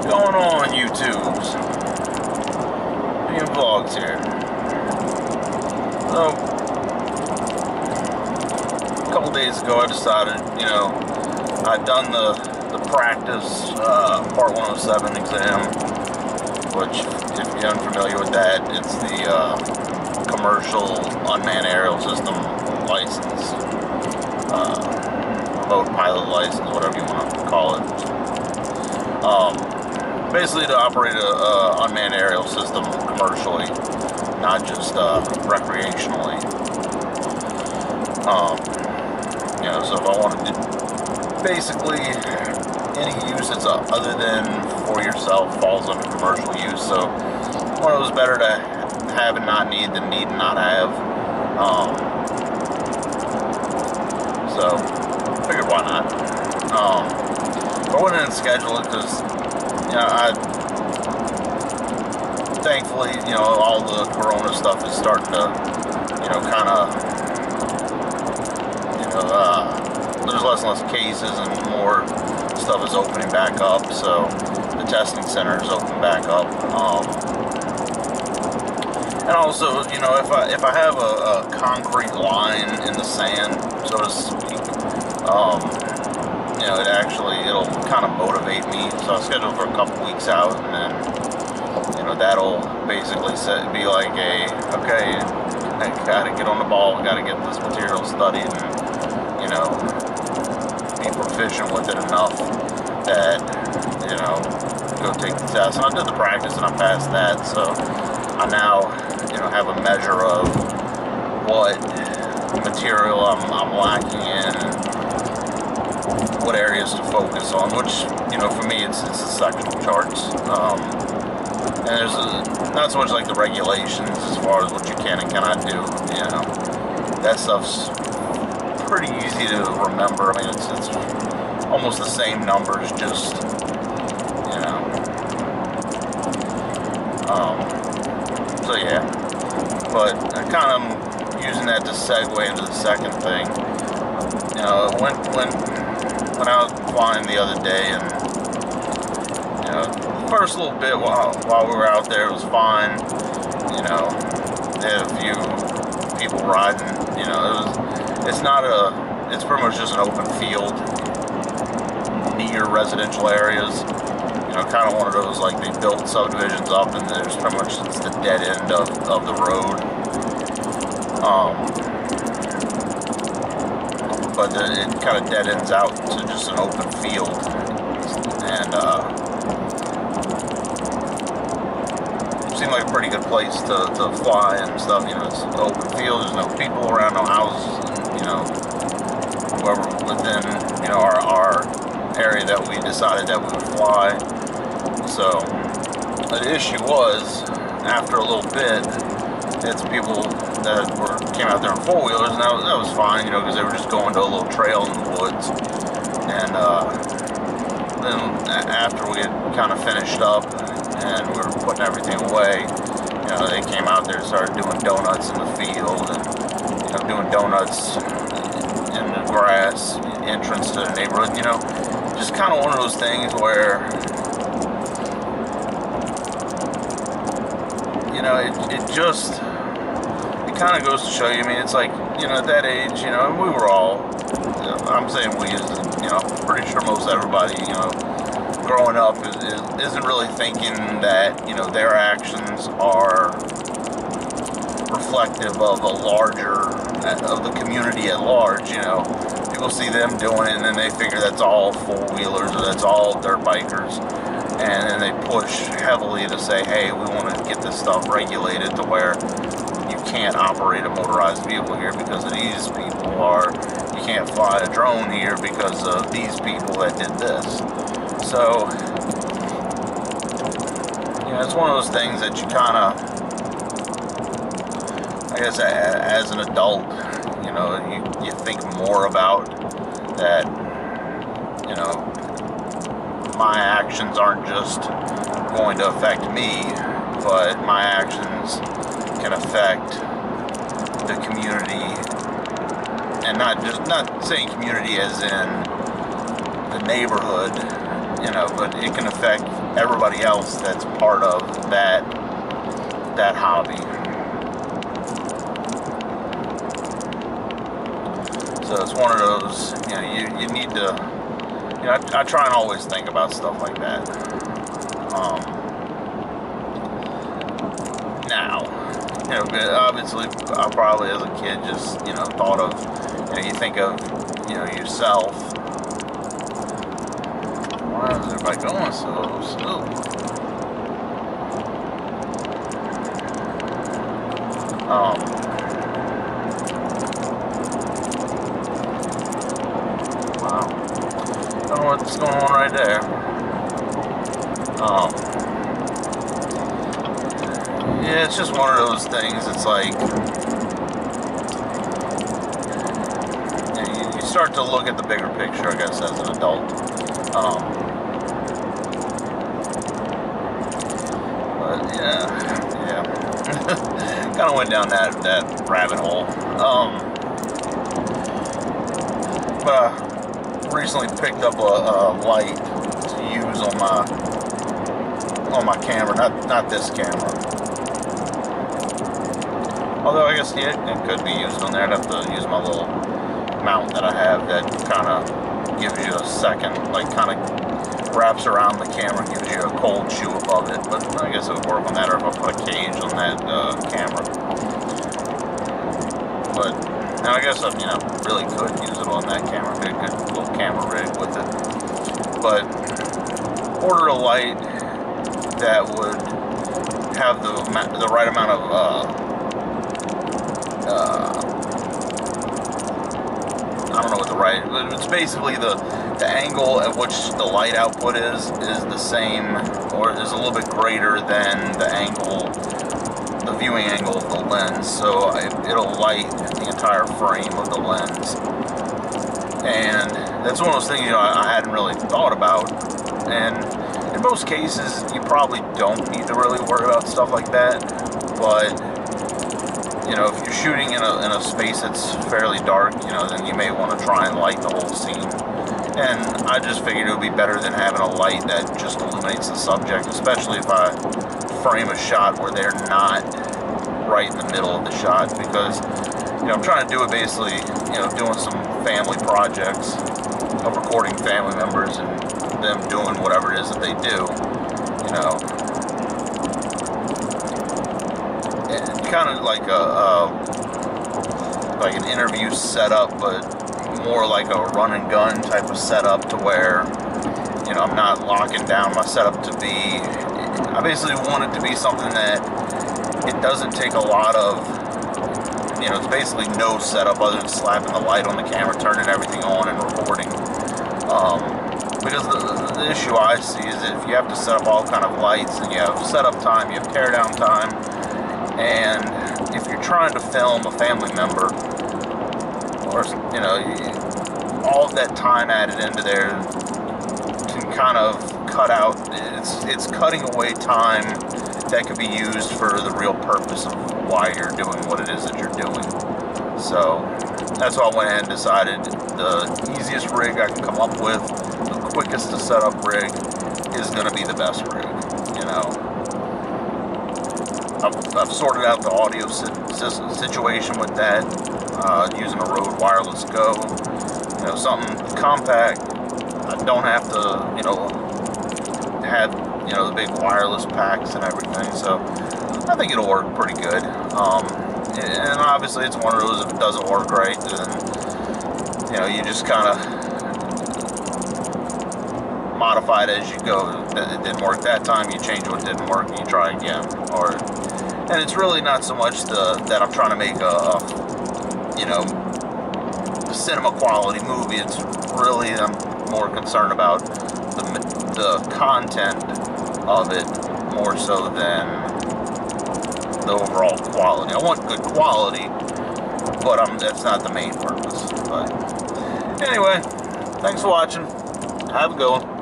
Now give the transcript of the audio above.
going on, YouTubes? Being Vlogs here. So, a couple days ago I decided, I'd done the practice Part 107 exam, which, if you're unfamiliar with that, it's the commercial unmanned aerial system license, remote pilot license, whatever you want to call it. Basically to operate a unmanned aerial system commercially, not just recreationally. So if I wanted to, basically any use that's other than for yourself falls under commercial use. So one of those better to have and not need than need and not have. So figured why not. I went in and scheduled it because thankfully, all the corona stuff is starting to, kind of, there's less and less cases and more stuff is opening back up, so the testing center is opening back up. And also, if I have a concrete line in the sand, so to speak, it'll kind of motivate me. So I scheduled for a couple weeks out, and then, that'll basically be like okay, I gotta get on the ball, I gotta get this material studied, and, be proficient with it enough that, go take the test. And I did the practice and I passed that, so I now, have a measure of what material I'm lacking in, what areas to focus on, which, for me, it's the sectional charts. And there's not so much like the regulations as far as what you can and cannot do. That stuff's pretty easy to remember. I mean, it's almost the same numbers, just, so yeah. But I kind of using that to segue into the second thing. When I was flying the other day, and the first little bit while we were out there, it was fine. They had a few people riding. It's pretty much just an open field near residential areas. Kind of one of those, like, they built subdivisions up and there's pretty much, it's the dead end of the road. But it kind of dead ends out to just an open field. And seemed like a pretty good place to fly and stuff. It's an open field, there's no people around, no houses, and, whoever within, our area that we decided that we would fly. So the issue was, after a little bit, it's people that came out there in four-wheelers, and that was fine, because they were just going to a little trail in the woods. And then after we had kind of finished up and we were putting everything away, they came out there and started doing donuts in the field, and doing donuts in the grass entrance to the neighborhood. Just kind of one of those things where, it kind of goes to show you. I mean, it's like, at that age, and we were all, I'm saying we, I'm pretty sure most everybody, growing up isn't really thinking that, their actions are reflective of of the community at large. People see them doing it and then they figure that's all four-wheelers or that's all dirt bikers. And then they push heavily to say, hey, we want to get this stuff regulated to where you can't operate a motorized vehicle here because of these people, or you can't fly a drone here because of these people that did this. So, it's one of those things that you kind of, I guess, as an adult, you think more about that, my actions aren't just going to affect me, but my actions can affect the community, and not saying community as in the neighborhood, you know, but it can affect everybody else that's part of that hobby. So it's one of those, you know, you need to, you know, I try and always think about stuff like that. Now, you know, obviously, I probably as a kid just, you know, thought of, you know, you think of, you know, yourself. Why is everybody going so slow? Wow. I don't know what's going on right there. Yeah, it's just one of those things. It's like, you start to look at the bigger picture, I guess, as an adult. But yeah. Kind of went down that rabbit hole. But I recently picked up a light to use on my camera, not this camera. Although I guess yeah, it could be used on there. I'd have to use my little mount that I have that kind of gives you a second, like kind of wraps around the camera, gives you a cold shoe above it. But I guess it would work on that, or if I put a cage on that camera. But now I guess I, you know, really could use it on that camera. Be a good little camera rig with it. But ordered a light that would have the right amount of I don't know what the right, it's basically the angle at which the light output is the same, or is a little bit greater than the viewing angle of the lens, so it'll light the entire frame of the lens. And that's one of those things, you know, I hadn't really thought about. And in most cases, you probably don't need to really worry about stuff like that, but you know, if you're shooting in a space that's fairly dark, you know, then you may want to try and light the whole scene. And I just figured it would be better than having a light that just illuminates the subject, especially if I frame a shot where they're not right in the middle of the shot, because, you know, I'm trying to do it basically, you know, doing some family projects of recording family members and them doing whatever it is that they do, you know. Kind of like like an interview setup, but more like a run and gun type of setup, to where, you know, I'm not locking down my setup to be. I basically want it to be something that it doesn't take a lot of, you know, it's basically no setup other than slapping the light on the camera, turning everything on, and recording. Because the issue I see is that if you have to set up all kind of lights, and you have setup time, you have teardown time. And if you're trying to film a family member, or, you know, all of that time added into there can kind of cut out, it's cutting away time that could be used for the real purpose of why you're doing what it is that you're doing. So that's why I went ahead and decided the easiest rig I can come up with, the quickest to set up rig, is going to be the best rig, you know. I've sorted out the audio situation with that, using a Rode Wireless Go, you know, something compact. I don't have to, you know, have, you know, the big wireless packs and everything, so I think it'll work pretty good. And obviously it's one of those, if it doesn't work right, then, you know, you just kind of modify it as you go. It didn't work that time, you change what didn't work, and you try again. And it's really not so much that I'm trying to make a you know, cinema quality movie. It's really, I'm more concerned about the content of it more so than the overall quality. I want good quality, but that's not the main purpose. But anyway, thanks for watching. Have a good one.